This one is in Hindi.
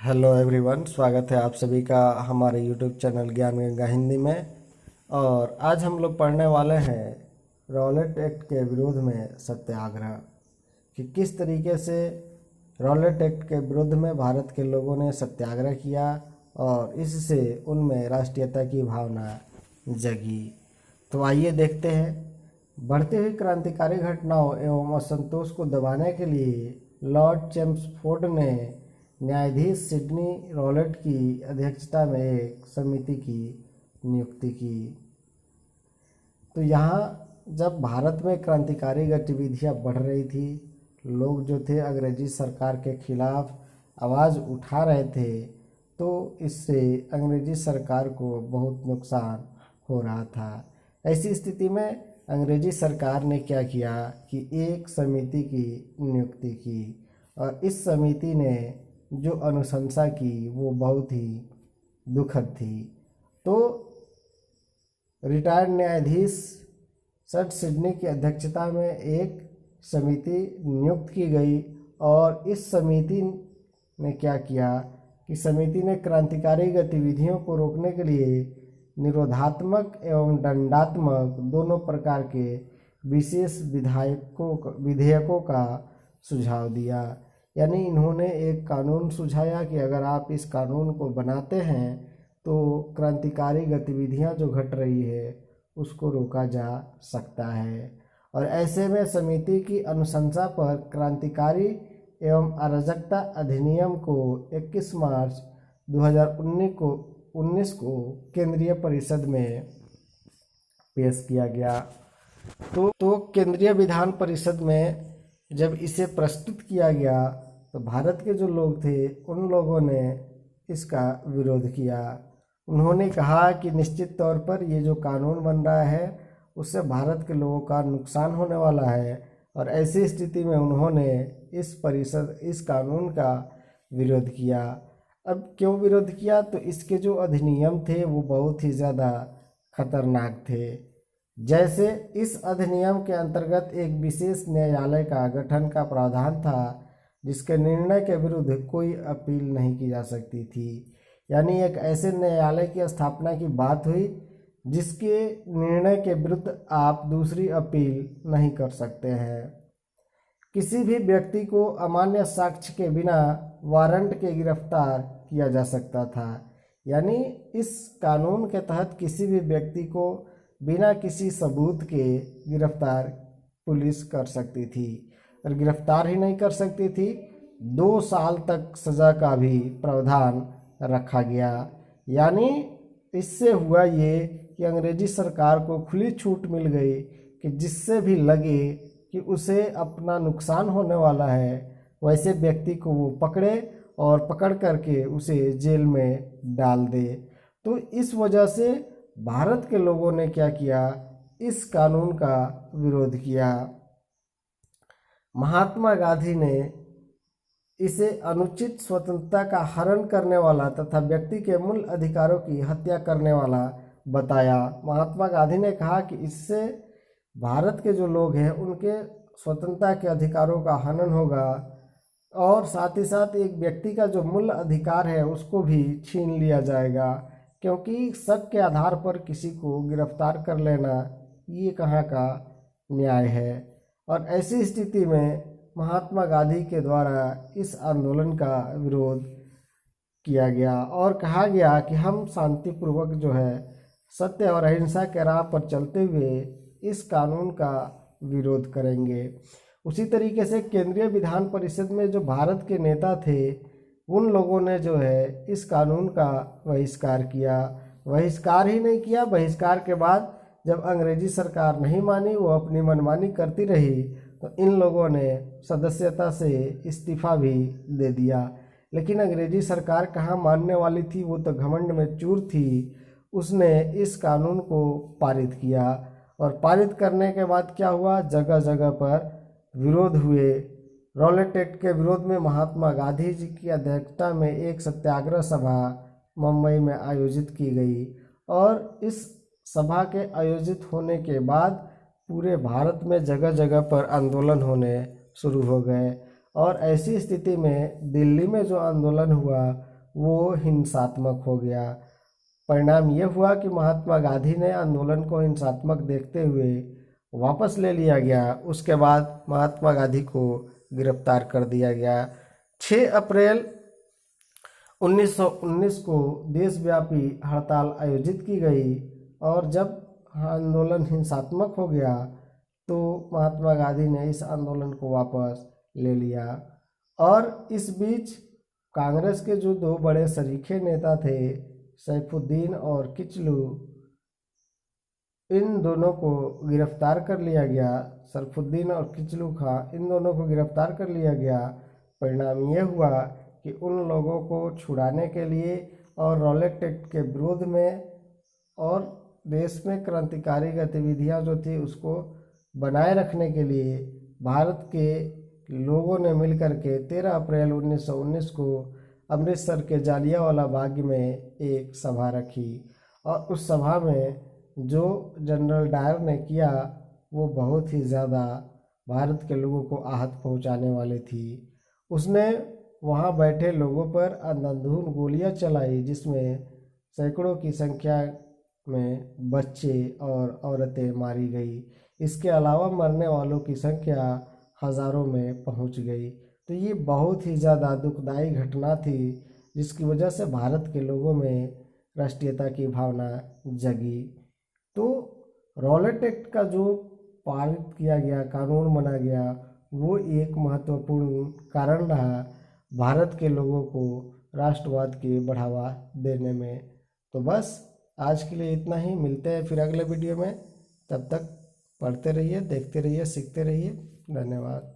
हेलो एवरीवन, स्वागत है आप सभी का हमारे यूट्यूब चैनल ज्ञान गंगा हिंदी में। और आज हम लोग पढ़ने वाले हैं रॉलेट एक्ट के विरोध में सत्याग्रह, कि किस तरीके से रॉलेट एक्ट के विरोध में भारत के लोगों ने सत्याग्रह किया और इससे उनमें राष्ट्रीयता की भावना जगी। तो आइए देखते हैं। बढ़ती हुई क्रांतिकारी घटनाओं एवं असंतोष को दबाने के लिए लॉर्ड चेम्सफोर्ड ने न्यायाधीश सिडनी रॉलेट की अध्यक्षता में एक समिति की नियुक्ति की। तो यहाँ जब भारत में क्रांतिकारी गतिविधियाँ बढ़ रही थी, लोग जो थे अंग्रेजी सरकार के खिलाफ आवाज़ उठा रहे थे, तो इससे अंग्रेजी सरकार को बहुत नुकसान हो रहा था। ऐसी स्थिति में अंग्रेजी सरकार ने क्या किया कि एक समिति की नियुक्ति की, और इस समिति ने जो अनुशंसा की वो बहुत ही दुखद थी। तो रिटायर्ड न्यायाधीश सर सिडनी की अध्यक्षता में एक समिति नियुक्त की गई, और इस समिति ने क्या किया कि समिति ने क्रांतिकारी गतिविधियों को रोकने के लिए निरोधात्मक एवं दंडात्मक दोनों प्रकार के विशेष विधेयकों का सुझाव दिया। यानी इन्होंने एक कानून सुझाया कि अगर आप इस कानून को बनाते हैं तो क्रांतिकारी गतिविधियां जो घट रही है उसको रोका जा सकता है। और ऐसे में समिति की अनुशंसा पर क्रांतिकारी एवं अराजकता अधिनियम को 21 मार्च 2019 को केंद्रीय परिषद में पेश किया गया। तो केंद्रीय विधान परिषद में जब इसे प्रस्तुत किया गया तो भारत के जो लोग थे उन लोगों ने इसका विरोध किया। उन्होंने कहा कि निश्चित तौर पर ये जो कानून बन रहा है उससे भारत के लोगों का नुकसान होने वाला है, और ऐसी स्थिति में उन्होंने इस कानून का विरोध किया। अब क्यों विरोध किया? तो इसके जो अधिनियम थे वो बहुत ही ज़्यादा खतरनाक थे। जैसे इस अधिनियम के अंतर्गत एक विशेष न्यायालय का गठन का प्रावधान था, जिसके निर्णय के विरुद्ध कोई अपील नहीं की जा सकती थी। यानी एक ऐसे न्यायालय की स्थापना की बात हुई जिसके निर्णय के विरुद्ध आप दूसरी अपील नहीं कर सकते हैं। किसी भी व्यक्ति को अमान्य साक्ष्य के बिना वारंट के गिरफ्तार किया जा सकता था। यानी इस कानून के तहत किसी भी व्यक्ति को बिना किसी सबूत के गिरफ्तार पुलिस कर सकती थी, और गिरफ्तार ही नहीं कर सकती थी, 2 साल तक सज़ा का भी प्रावधान रखा गया। यानी इससे हुआ ये कि अंग्रेजी सरकार को खुली छूट मिल गई कि जिससे भी लगे कि उसे अपना नुकसान होने वाला है वैसे व्यक्ति को वो पकड़े और पकड़ करके उसे जेल में डाल दे। तो इस वजह से भारत के लोगों ने क्या किया, इस कानून का विरोध किया। महात्मा गांधी ने इसे अनुचित स्वतंत्रता का हनन करने वाला तथा व्यक्ति के मूल अधिकारों की हत्या करने वाला बताया। महात्मा गांधी ने कहा कि इससे भारत के जो लोग हैं उनके स्वतंत्रता के अधिकारों का हनन होगा, और साथ ही साथ एक व्यक्ति का जो मूल अधिकार है उसको भी छीन लिया जाएगा, क्योंकि शक के आधार पर किसी को गिरफ्तार कर लेना ये कहाँ का न्याय है। और ऐसी स्थिति में महात्मा गांधी के द्वारा इस आंदोलन का विरोध किया गया और कहा गया कि हम शांतिपूर्वक जो है सत्य और अहिंसा के राह पर चलते हुए इस कानून का विरोध करेंगे। उसी तरीके से केंद्रीय विधान परिषद में जो भारत के नेता थे उन लोगों ने जो है इस कानून का बहिष्कार किया। बहिष्कार ही नहीं किया, बहिष्कार के बाद जब अंग्रेजी सरकार नहीं मानी, वो अपनी मनमानी करती रही, तो इन लोगों ने सदस्यता से इस्तीफा भी दे दिया। लेकिन अंग्रेजी सरकार कहाँ मानने वाली थी, वो तो घमंड में चूर थी। उसने इस कानून को पारित किया, और पारित करने के बाद क्या हुआ, जगह जगह पर विरोध हुए। रॉलेट एक्ट के विरोध में महात्मा गांधी जी की अध्यक्षता में एक सत्याग्रह सभा मुंबई में आयोजित की गई, और इस सभा के आयोजित होने के बाद पूरे भारत में जगह जगह पर आंदोलन होने शुरू हो गए। और ऐसी स्थिति में दिल्ली में जो आंदोलन हुआ वो हिंसात्मक हो गया। परिणाम ये हुआ कि महात्मा गांधी ने आंदोलन को हिंसात्मक देखते हुए वापस ले लिया गया। उसके बाद महात्मा गांधी को गिरफ्तार कर दिया गया। 6 अप्रैल 1919 को देशव्यापी हड़ताल आयोजित की गई और जब आंदोलन हिंसात्मक हो गया तो महात्मा गांधी ने इस आंदोलन को वापस ले लिया। और इस बीच कांग्रेस के जो 2 बड़े सरीखे नेता थे, सैफुद्दीन और किचलू, इन दोनों को गिरफ्तार कर लिया गया। सरफुद्दीन और किचलू खां, इन दोनों को गिरफ्तार कर लिया गया। परिणाम ये हुआ कि उन लोगों को छुड़ाने के लिए और रॉलेट एक्ट के विरोध में और देश में क्रांतिकारी गतिविधियां जो थी उसको बनाए रखने के लिए भारत के लोगों ने मिलकर के 13 अप्रैल 1919 को अमृतसर के जालियांवाला बाग में एक सभा रखी। और उस सभा में जो जनरल डायर ने किया वो बहुत ही ज़्यादा भारत के लोगों को आहत पहुंचाने वाली थी। उसने वहां बैठे लोगों पर अंधाधुंध गोलियां चलाई, जिसमें सैकड़ों की संख्या में बच्चे और औरतें मारी गई। इसके अलावा मरने वालों की संख्या हज़ारों में पहुंच गई। तो ये बहुत ही ज़्यादा दुखदाई घटना थी, जिसकी वजह से भारत के लोगों में राष्ट्रीयता की भावना जगी। तो रॉलेट एक्ट का जो पारित किया गया, कानून बना गया, वो एक महत्वपूर्ण कारण रहा भारत के लोगों को राष्ट्रवाद की बढ़ावा देने में। तो बस आज के लिए इतना ही। मिलते हैं फिर अगले वीडियो में। तब तक पढ़ते रहिए, देखते रहिए, सीखते रहिए। धन्यवाद।